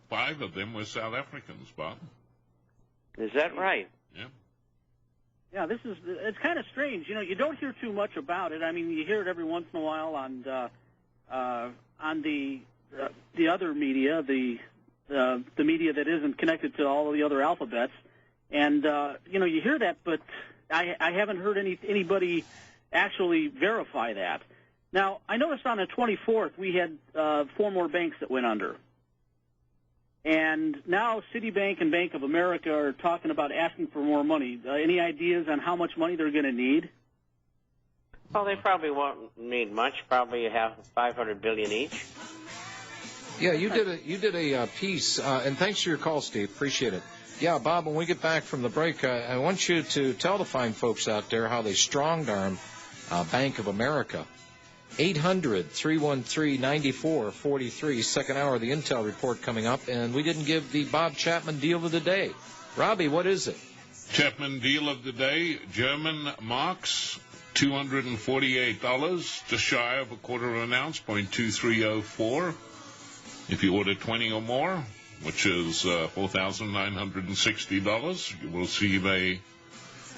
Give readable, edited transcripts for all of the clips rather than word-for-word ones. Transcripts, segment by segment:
5 of them were South Africans, Bob. Is that right? Yeah. Yeah, it's kind of strange. You know, you don't hear too much about it. I mean, you hear it every once in a while on the other media, the media that isn't connected to all of the other alphabets. And, you know, you hear that, but I haven't heard anybody actually verify that. Now, I noticed on the 24th we had 4 more banks that went under. And now Citibank and Bank of America are talking about asking for more money. Any ideas on how much money they're going to need? Well, they probably won't need much. Probably $500 billion each. Yeah, you did a piece, and thanks for your call, Steve. Appreciate it. Yeah, Bob, when we get back from the break, I want you to tell the fine folks out there how they stronged arm Bank of America. 800-313-9443, second hour of the Intel Report coming up, and we didn't give the Bob Chapman deal of the day. Robbie, what is it? Chapman deal of the day, German marks, $248, just shy of a quarter of an ounce, 0.2304. If you order 20 or more, which is $4,960, you will receive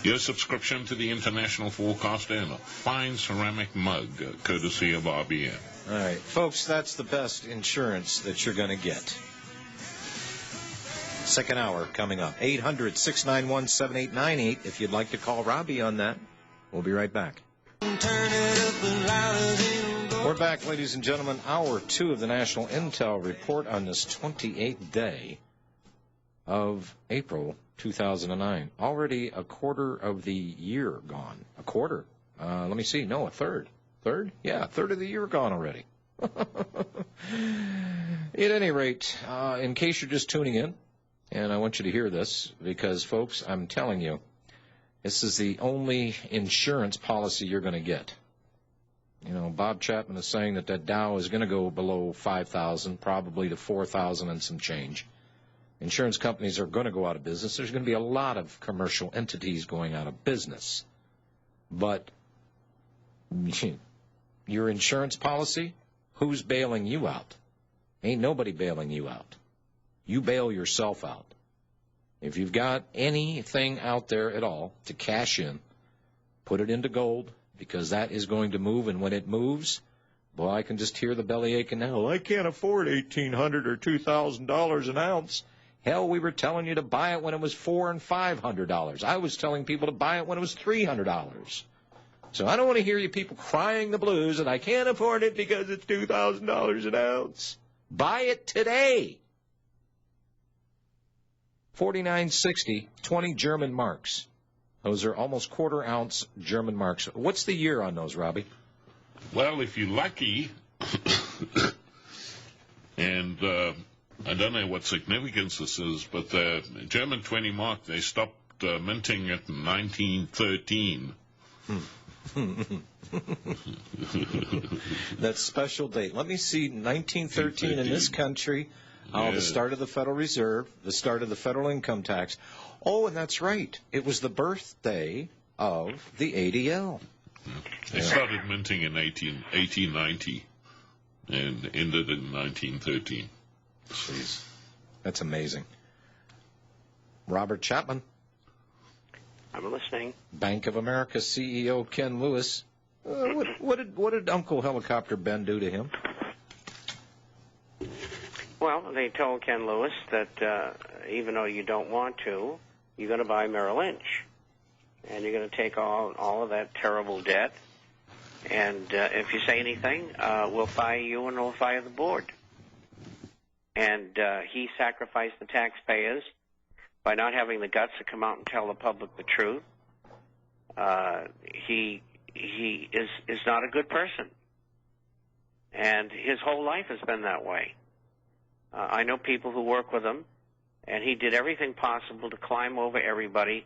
your subscription to the International Forecaster and a fine ceramic mug, courtesy of RBN. All right, folks, that's the best insurance that you're going to get. Second hour coming up. 800-691-7898 if you'd like to call Robbie on that. We'll be right back. We're back, ladies and gentlemen. Hour 2 of the National Intel Report on this 28th day of April 2009. Already a quarter of the year gone. A quarter. Let me see. No, a third. Third? Yeah, a third of the year gone already. At any rate, in case you're just tuning in, and I want you to hear this, because, folks, I'm telling you, this is the only insurance policy you're going to get. You know, Bob Chapman is saying that Dow is going to go below 5,000, probably to 4,000 and some change. Insurance companies are going to go out of business. There's going to be a lot of commercial entities going out of business. But your insurance policy, who's bailing you out? Ain't nobody bailing you out. You bail yourself out. If you've got anything out there at all to cash in, put it into gold, because that is going to move, and when it moves, boy, I can just hear the belly aching now. Well, I can't afford $1,800 or $2,000 an ounce. Hell, we were telling you to buy it when it was $400 and $500. I was telling people to buy it when it was $300. So I don't want to hear you people crying the blues that I can't afford it because it's $2,000 an ounce. Buy it today. $49.60, 20 German marks. Those are almost quarter-ounce German marks. What's the year on those, Robbie? Well, if you're lucky, and I don't know what significance this is, but the German 20 mark, they stopped minting it in 1913. That special date. Let me see, 1913 in this country. Oh, the start of the Federal Reserve, the start of the federal income tax. Oh, and that's right. It was the birthday of the ADL. They started minting in 1890 and ended in 1913. Jeez, that's amazing. Robert Chapman. I'm listening. Bank of America CEO Ken Lewis. What did Uncle Helicopter Ben do to him? Well, they told Ken Lewis that even though you don't want to, you're going to buy Merrill Lynch. And you're going to take all of that terrible debt. And if you say anything, we'll fire you and we'll fire the board. And he sacrificed the taxpayers by not having the guts to come out and tell the public the truth. He is not a good person. And his whole life has been that way. I know people who work with him, and he did everything possible to climb over everybody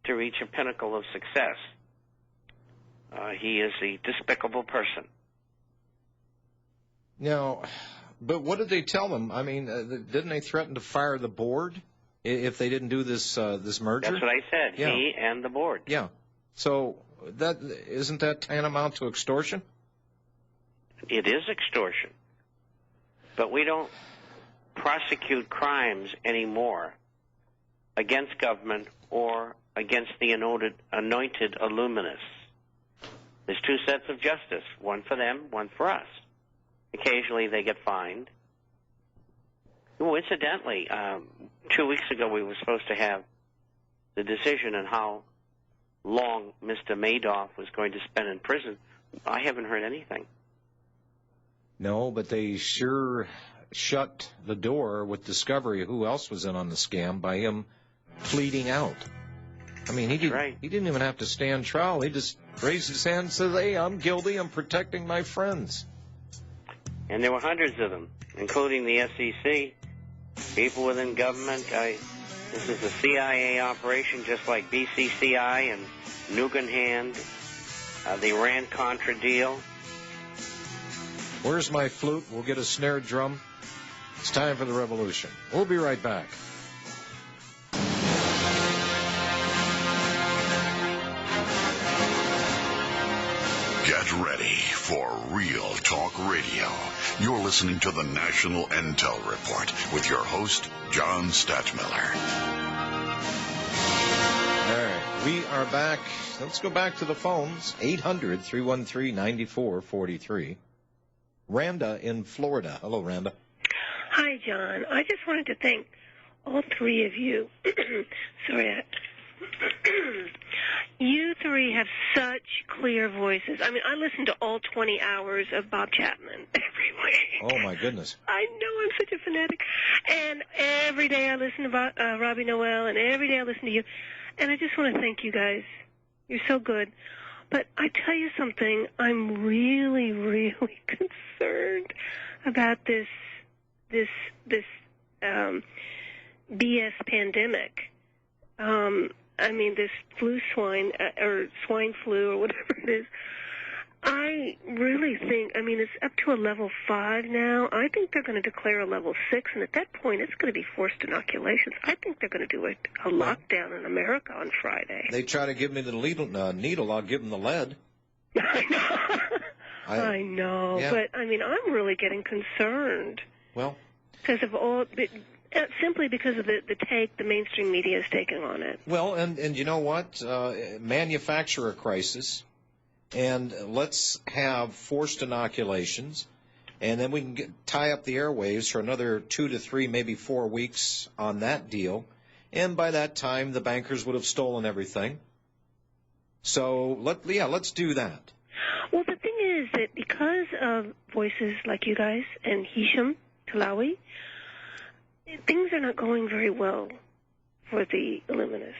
to reach a pinnacle of success. He is a despicable person. Now, but what did they tell them? I mean, didn't they threaten to fire the board if they didn't do this merger? That's what I said. Yeah. He and the board. Yeah. So isn't that tantamount to extortion? It is extortion. But we don't prosecute crimes anymore against government or against the anointed illuminists. There's two sets of justice, one for them, one for us. Occasionally they get fined. Oh, incidentally, 2 weeks ago we were supposed to have the decision on how long Mr. Madoff was going to spend in prison. I haven't heard anything. No, but they sure shut the door with discovery of who else was in on the scam by him pleading out. I mean, he didn't even have to stand trial. He just raised his hand and said, hey, I'm guilty. I'm protecting my friends. And there were hundreds of them, including the SEC, people within government. This is a CIA operation just like BCCI and Nugan Hand, the Iran-Contra deal. Where's my flute? We'll get a snare drum. It's time for the revolution. We'll be right back. Get ready for Real Talk Radio. You're listening to the National Intel Report with your host, John Stadtmiller. All right, we are back. Let's go back to the phones. 800-313-9443. Randa in Florida. Hello, Randa. Hi, John. I just wanted to thank all three of you. Sorry. You three have such clear voices. I mean, I listen to all 20 hours of Bob Chapman every week. Oh, my goodness. I know, I'm such a fanatic. And every day I listen to Robbie Noel, and every day I listen to you. And I just want to thank you guys. You're so good. But I tell you something, I'm really, really concerned about this BS pandemic. I mean, this swine flu or whatever it is. I really think, I mean, it's up to a level 5 now. I think they're going to declare a level 6, and at that point, it's going to be forced inoculations. I think they're going to do a lockdown in America on Friday. They try to give me the needle, I'll give them the lead. I know. I know, yeah. But, I mean, I'm really getting concerned. Well, because of all... simply because of the take the mainstream media is taking on it. Well, and you know what? Manufacture a crisis, and let's have forced inoculations, and then we can tie up the airwaves for another 2 to 3, maybe 4 weeks on that deal. And by that time, the bankers would have stolen everything. So, let's do that. Well, the thing is that because of voices like you guys and Hisham Talawi, things are not going very well for the Illuminists.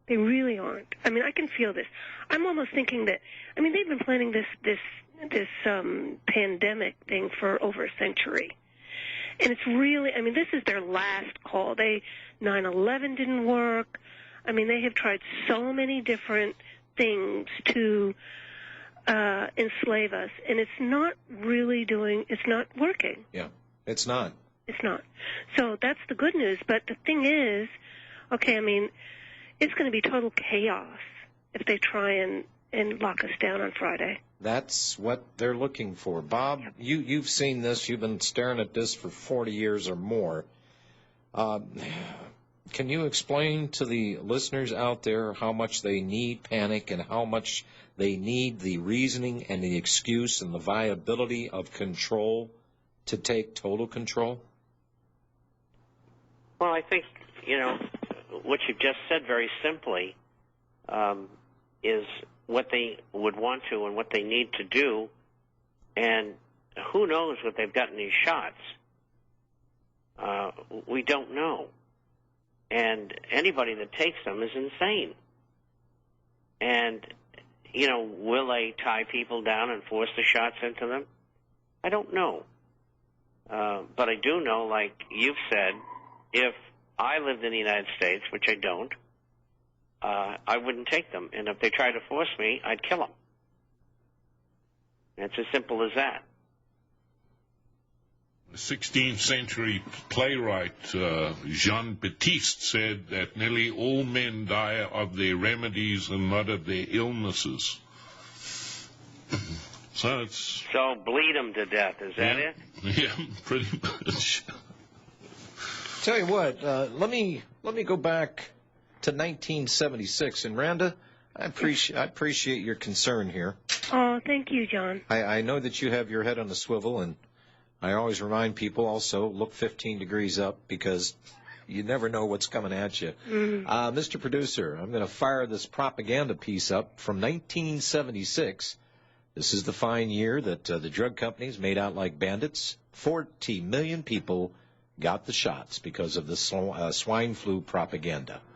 They really aren't. I mean, I can feel this. I'm almost thinking that, I mean, they've been planning this pandemic thing for over a century. And it's really, I mean, this is their last call. 9/11 didn't work. I mean, they have tried so many different things to enslave us, and it's not working. Yeah, it's not. It's not. So that's the good news. But the thing is, okay, I mean, it's going to be total chaos if they try and lock us down on Friday. That's what they're looking for. Bob, yep. You've seen this. You've been staring at this for 40 years or more. Can you explain to the listeners out there how much they need panic and how much they need the reasoning and the excuse and the viability of control to take total control? Well, I think, what you've just said very simply is what they would want to and what they need to do, and who knows what they've got in these shots. We don't know. And anybody that takes them is insane. And, will they tie people down and force the shots into them? I don't know. But I do know, like you've said, if I lived in the United States, which I don't, I wouldn't take them. And if they tried to force me, I'd kill them. It's as simple as that. The 16th century playwright Jean-Baptiste said that nearly all men die of their remedies and not of their illnesses. So bleed them to death, is that it? Yeah, pretty much. Tell you what, let me go back to 1976, and Rhonda, I appreciate your concern here. Oh, thank you, John. I know that you have your head on a swivel, and I always remind people also look 15 degrees up because you never know what's coming at you. Mr. Producer, I'm going to fire this propaganda piece up from 1976. This is the fine year that the drug companies made out like bandits. 40 million people got the shots because of the swine flu propaganda.